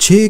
6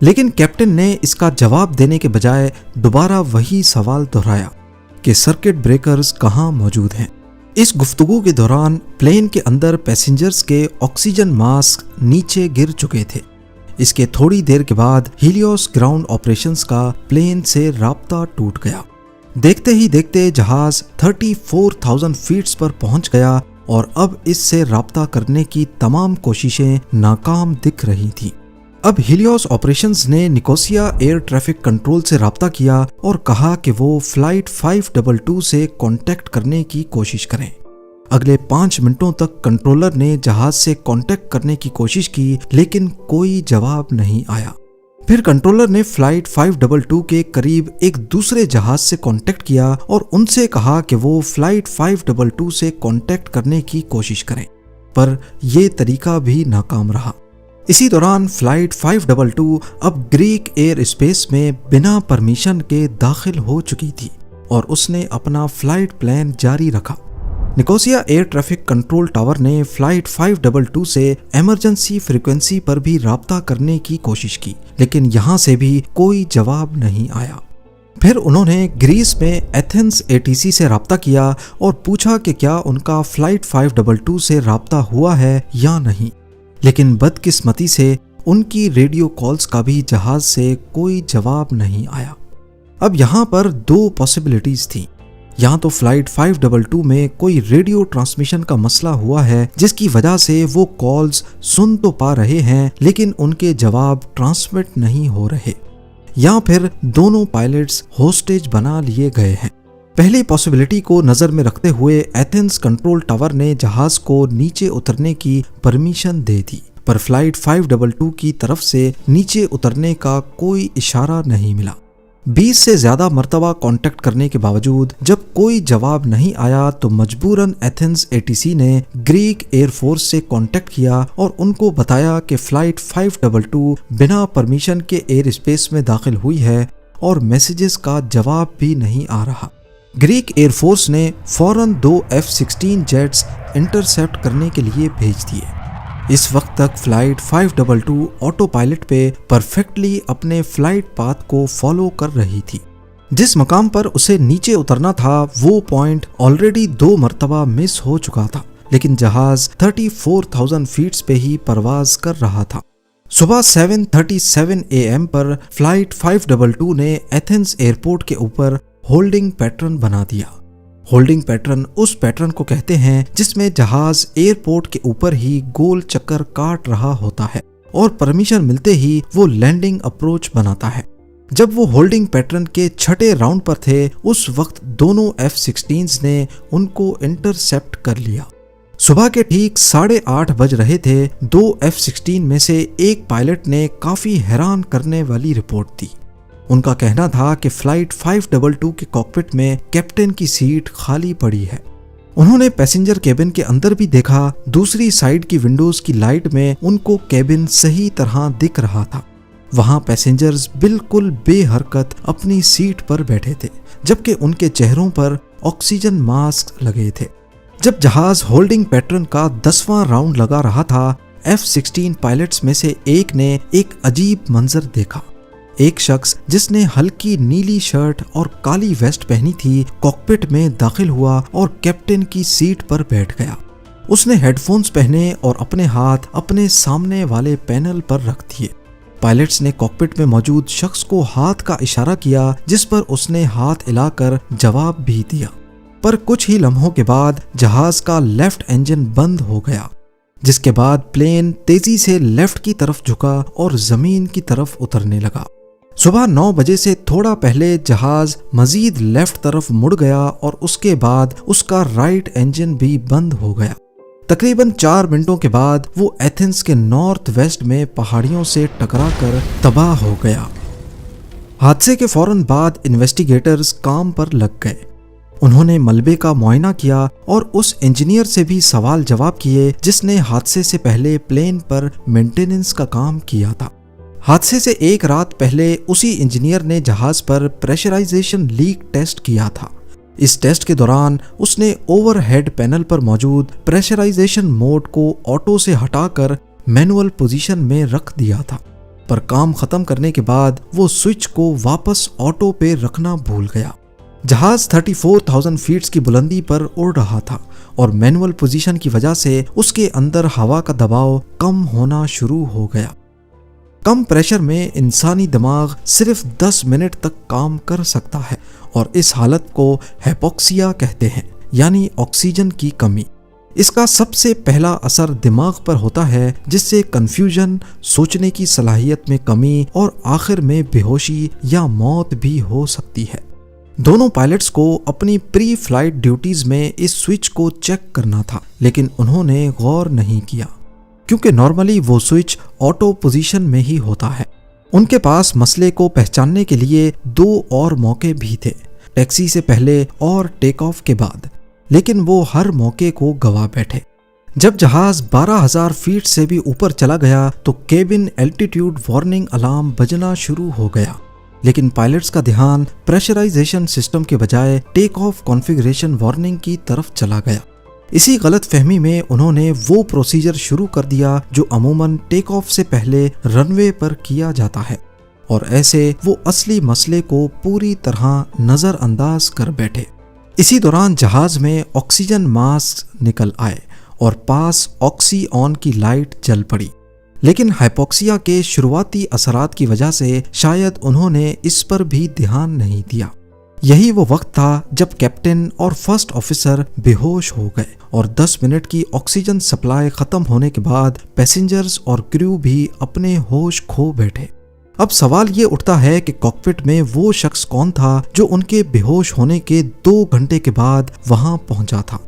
لیکن کیپٹن نے اس کا جواب دینے کے بجائے دوبارہ وہی سوال دہرایا کہ سرکٹ بریکرز کہاں موجود ہیں۔ اس گفتگو کے دوران پلین کے اندر پیسنجرز کے آکسیجن ماسک نیچے گر چکے تھے۔ اس کے تھوڑی دیر کے بعد ہیلیوس گراؤنڈ آپریشنز کا پلین سے رابطہ ٹوٹ گیا۔ دیکھتے ہی دیکھتے جہاز 34,000 فیٹس پر پہنچ گیا اور اب اس سے رابطہ کرنے کی تمام کوششیں ناکام دکھ رہی تھیں۔ اب ہیلیوس آپریشنز نے نیکوسیا ایئر ٹریفک کنٹرول سے رابطہ کیا اور کہا کہ وہ فلائٹ 522 سے کانٹیکٹ کرنے کی کوشش کریں۔ اگلے 5 منٹوں تک کنٹرولر نے جہاز سے کانٹیکٹ کرنے کی کوشش کی لیکن کوئی جواب نہیں آیا۔ پھر کنٹرولر نے فلائٹ 522 کے قریب ایک دوسرے جہاز سے کانٹیکٹ کیا اور ان سے کہا کہ وہ فلائٹ 522 سے کانٹیکٹ کرنے کی کوشش کریں، پر یہ طریقہ بھی ناکام رہا۔ اسی دوران فلائٹ 522 اب گریک ایئر اسپیس میں بنا پرمیشن کے داخل ہو چکی تھی اور اس نے اپنا فلائٹ پلان جاری رکھا۔ Nicosia air traffic control tower نے فلائٹ 522 سے ایمرجنسی فریکوینسی پر بھی رابطہ کرنے کی کوشش کی لیکن یہاں سے بھی کوئی جواب نہیں آیا۔ پھر انہوں نے گریس میں ایتھنز ATC سے رابطہ کیا اور پوچھا کہ کیا ان کا فلائٹ 522 سے رابطہ ہوا ہے یا نہیں، لیکن بدقسمتی سے ان کی ریڈیو کالز کا بھی جہاز سے کوئی جواب نہیں آیا۔ اب یہاں پر 2 پاسبلٹیز تھیں، یا تو فلائٹ 522 میں کوئی ریڈیو ٹرانسمیشن کا مسئلہ ہوا ہے جس کی وجہ سے وہ کالز سن تو پا رہے ہیں لیکن ان کے جواب ٹرانسمٹ نہیں ہو رہے، یا پھر دونوں پائلٹس ہوسٹیج بنا لیے گئے ہیں۔ پہلی پاسبلٹی کو نظر میں رکھتے ہوئے ایتھنز کنٹرول ٹاور نے جہاز کو نیچے اترنے کی پرمیشن دے دی، پر فلائٹ 522 کی طرف سے نیچے اترنے کا کوئی اشارہ نہیں ملا۔ 20 سے زیادہ مرتبہ کانٹیکٹ کرنے کے باوجود جب کوئی جواب نہیں آیا تو مجبوراً ایتھنز ATC نے گریک ایئر فورس سے کانٹیکٹ کیا اور ان کو بتایا کہ فلائٹ 522 بنا پرمیشن کے ایئر اسپیس میں داخل ہوئی ہے اور میسیجز کا جواب بھی نہیں آ رہا۔ گریک ایئر فورس نے فوراً 2 F-16 جیٹس انٹرسیپٹ کرنے کے لیے بھیج دیے۔ اس وقت تک فلائٹ 522 آٹو پائلٹ پہ پرفیکٹلی اپنے فلائٹ پاتھ کو فالو کر رہی تھی۔ جس مقام پر اسے نیچے اترنا تھا وہ پوائنٹ آلریڈی 2 مرتبہ مس ہو چکا تھا، لیکن جہاز 34,000 فیٹس پہ ہی پرواز کر رہا تھا۔ صبح 7:37 AM پر فلائٹ 522 نے ایتھنز ایئرپورٹ کے اوپر ہولڈنگ پیٹرن بنا دیا۔ ہولڈنگ پیٹرن اس پیٹرن کو کہتے ہیں جس میں جہاز ایئرپورٹ کے اوپر ہی گول چکر کاٹ رہا ہوتا ہے اور پرمیشن ملتے ہی وہ لینڈنگ اپروچ بناتا ہے۔ جب وہ ہولڈنگ پیٹرن کے 6 راؤنڈ پر تھے اس وقت دونوں F-16 نے ان کو انٹرسیپٹ کر لیا۔ صبح کے ٹھیک 8:30 بج رہے تھے۔ 2 F-16 میں سے ایک پائلٹ نے کافی حیران کرنے والی رپورٹ دی۔ ان کا کہنا تھا کہ فلائٹ 522 کے کاکپٹ میں کیپٹن کی سیٹ خالی پڑی ہے۔ انہوں نے پیسنجر کیبن کے اندر بھی دیکھا، دوسری سائیڈ کی ونڈوز کی لائٹ میں ان کو کیبن صحیح طرح دکھ رہا تھا۔ وہاں پیسنجرز بالکل بے حرکت اپنی سیٹ پر بیٹھے تھے جبکہ ان کے چہروں پر آکسیجن ماسک لگے تھے۔ جب جہاز ہولڈنگ پیٹرن کا 10واں راؤنڈ لگا رہا تھا F-16 پائلٹس میں سے ایک نے ایک عجیب منظر دیکھا۔ ایک شخص جس نے ہلکی نیلی شرٹ اور کالی ویسٹ پہنی تھی کاکپٹ میں داخل ہوا اور کیپٹن کی سیٹ پر بیٹھ گیا۔ اس نے ہیڈ فونز پہنے اور اپنے ہاتھ اپنے سامنے والے پینل پر رکھ دیے۔ پائلٹس نے کاکپٹ میں موجود شخص کو ہاتھ کا اشارہ کیا جس پر اس نے ہاتھ ہلا کر جواب بھی دیا، پر کچھ ہی لمحوں کے بعد جہاز کا لیفٹ انجن بند ہو گیا، جس کے بعد پلین تیزی سے لیفٹ کی طرف جھکا اور زمین کی طرف اترنے لگا۔ صبح 9 بجے سے تھوڑا پہلے جہاز مزید لیفٹ طرف مڑ گیا اور اس کے بعد اس کا رائٹ انجن بھی بند ہو گیا۔ تقریباً 4 منٹوں کے بعد وہ ایتھنز کے نارتھ ویسٹ میں پہاڑیوں سے ٹکرا کر تباہ ہو گیا۔ حادثے کے فوراً بعد انویسٹیگیٹرز کام پر لگ گئے۔ انہوں نے ملبے کا معائنہ کیا اور اس انجینئر سے بھی سوال جواب کیے جس نے حادثے سے پہلے پلین پر مینٹیننس کا کام کیا تھا۔ حادثے سے ایک رات پہلے اسی انجینئر نے جہاز پر پریشرائزیشن لیک ٹیسٹ کیا تھا۔ اس ٹیسٹ کے دوران اس نے اوور ہیڈ پینل پر موجود پریشرائزیشن موڈ کو آٹو سے ہٹا کر مینول پوزیشن میں رکھ دیا تھا۔ پر کام ختم کرنے کے بعد وہ سوئچ کو واپس آٹو پہ رکھنا بھول گیا۔ جہاز 34,000 فیٹ کی بلندی پر اڑ رہا تھا اور مینول پوزیشن کی وجہ سے اس کے اندر ہوا کا دباؤ کم ہونا شروع ہو گیا۔ کم پریشر میں انسانی دماغ صرف 10 منٹ تک کام کر سکتا ہے اور اس حالت کو ہیپوکسیا کہتے ہیں، یعنی آکسیجن کی کمی۔ اس کا سب سے پہلا اثر دماغ پر ہوتا ہے، جس سے کنفیوژن، سوچنے کی صلاحیت میں کمی اور آخر میں بے ہوشی یا موت بھی ہو سکتی ہے۔ دونوں پائلٹس کو اپنی پری فلائٹ ڈیوٹیز میں اس سوئچ کو چیک کرنا تھا، لیکن انہوں نے غور نہیں کیا کیونکہ نارملی وہ سوئچ آٹو پوزیشن میں ہی ہوتا ہے۔ ان کے پاس مسئلے کو پہچاننے کے لیے 2 اور موقع بھی تھے، ٹیکسی سے پہلے اور ٹیک آف کے بعد، لیکن وہ ہر موقع کو گوا بیٹھے۔ جب جہاز 12,000 فیٹ سے بھی اوپر چلا گیا تو کیبن الٹیٹیوڈ وارننگ الارم بجنا شروع ہو گیا، لیکن پائلٹس کا دھیان پریشرائزیشن سسٹم کے بجائے ٹیک آف کانفیگریشن وارننگ کی طرف چلا گیا۔ اسی غلط فہمی میں انہوں نے وہ پروسیجر شروع کر دیا جو عموماً ٹیک آف سے پہلے رن وے پر کیا جاتا ہے، اور ایسے وہ اصلی مسئلے کو پوری طرح نظر انداز کر بیٹھے۔ اسی دوران جہاز میں آکسیجن ماسک نکل آئے اور پاس آکسی آن کی لائٹ جل پڑی، لیکن ہائپوکسیا کے شروعاتی اثرات کی وجہ سے شاید انہوں نے اس پر بھی دھیان نہیں دیا۔ یہی وہ وقت تھا جب کیپٹن اور فرسٹ آفیسر بے ہوش ہو گئے اور 10 منٹ کی آکسیجن سپلائی ختم ہونے کے بعد پیسنجرز اور کریو بھی اپنے ہوش کھو بیٹھے۔ اب سوال یہ اٹھتا ہے کہ کاکپٹ میں وہ شخص کون تھا جو ان کے بے ہوش ہونے کے 2 گھنٹے کے بعد وہاں پہنچا تھا؟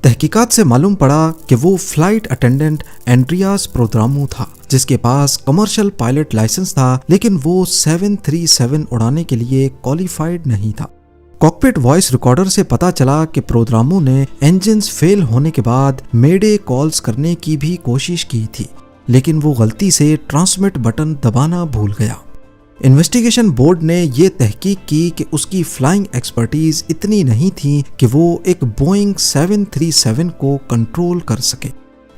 تحقیقات سے معلوم پڑا کہ وہ فلائٹ اٹینڈنٹ اینڈریاس پرودرامو تھا، جس کے پاس کمرشل پائلٹ لائسنس تھا، لیکن وہ 737 اڑانے کے لیے کوالیفائڈ نہیں تھا۔ کاکپٹ وائس ریکارڈر سے پتا چلا کہ پرودرامو نے انجنز فیل ہونے کے بعد میڈے کالز کرنے کی بھی کوشش کی تھی، لیکن وہ غلطی سے ٹرانسمٹ بٹن دبانا بھول گیا۔ انویسٹیگیشن بورڈ نے یہ تحقیق کی کہ اس کی فلائنگ ایکسپرٹیز اتنی نہیں تھی کہ وہ ایک بوئنگ 737 کو کنٹرول کر سکے،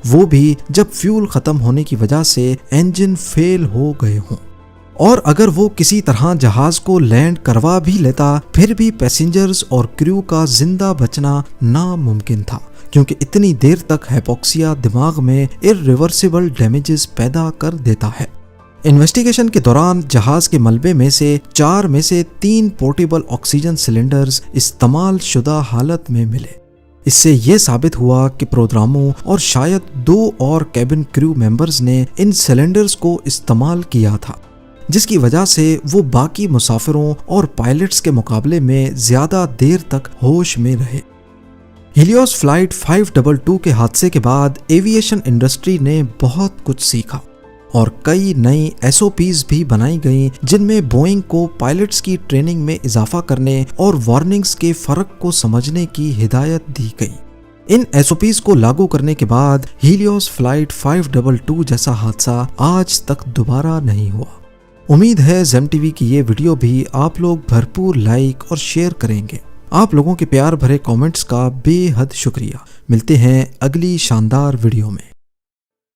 وہ بھی جب فیول ختم ہونے کی وجہ سے انجن فیل ہو گئے ہوں۔ اور اگر وہ کسی طرح جہاز کو لینڈ کروا بھی لیتا، پھر بھی پیسنجرز اور کریو کا زندہ بچنا ناممکن تھا، کیونکہ اتنی دیر تک ہائپوکسیا دماغ میں irreversible ڈیمیجز پیدا کر دیتا ہے۔ انویسٹیگیشن کے دوران جہاز کے ملبے میں سے 4 میں سے 3 پورٹیبل آکسیجن سلنڈرز استعمال شدہ حالت میں ملے۔ اس سے یہ ثابت ہوا کہ پرودرامو اور شاید 2 اور کیبن کریو ممبرز نے ان سلنڈرز کو استعمال کیا تھا، جس کی وجہ سے وہ باقی مسافروں اور پائلٹس کے مقابلے میں زیادہ دیر تک ہوش میں رہے۔ ہیلیوس فلائٹ 522 کے حادثے کے بعد ایوییشن انڈسٹری نے بہت کچھ سیکھا اور کئی نئی SOPs بھی بنائی گئیں، جن میں بوئنگ کو پائلٹس کی ٹریننگ میں اضافہ کرنے اور وارننگز کے فرق کو سمجھنے کی ہدایت دی گئی۔ ان SOPs کو لاگو کرنے کے بعد ہیلیوس فلائٹ 522 جیسا حادثہ آج تک دوبارہ نہیں ہوا۔ امید ہے زیم ٹی وی کی یہ ویڈیو بھی آپ لوگ بھرپور لائک اور شیئر کریں گے۔ آپ لوگوں کے پیار بھرے کامنٹس کا بے حد شکریہ۔ ملتے ہیں اگلی شاندار ویڈیو میں۔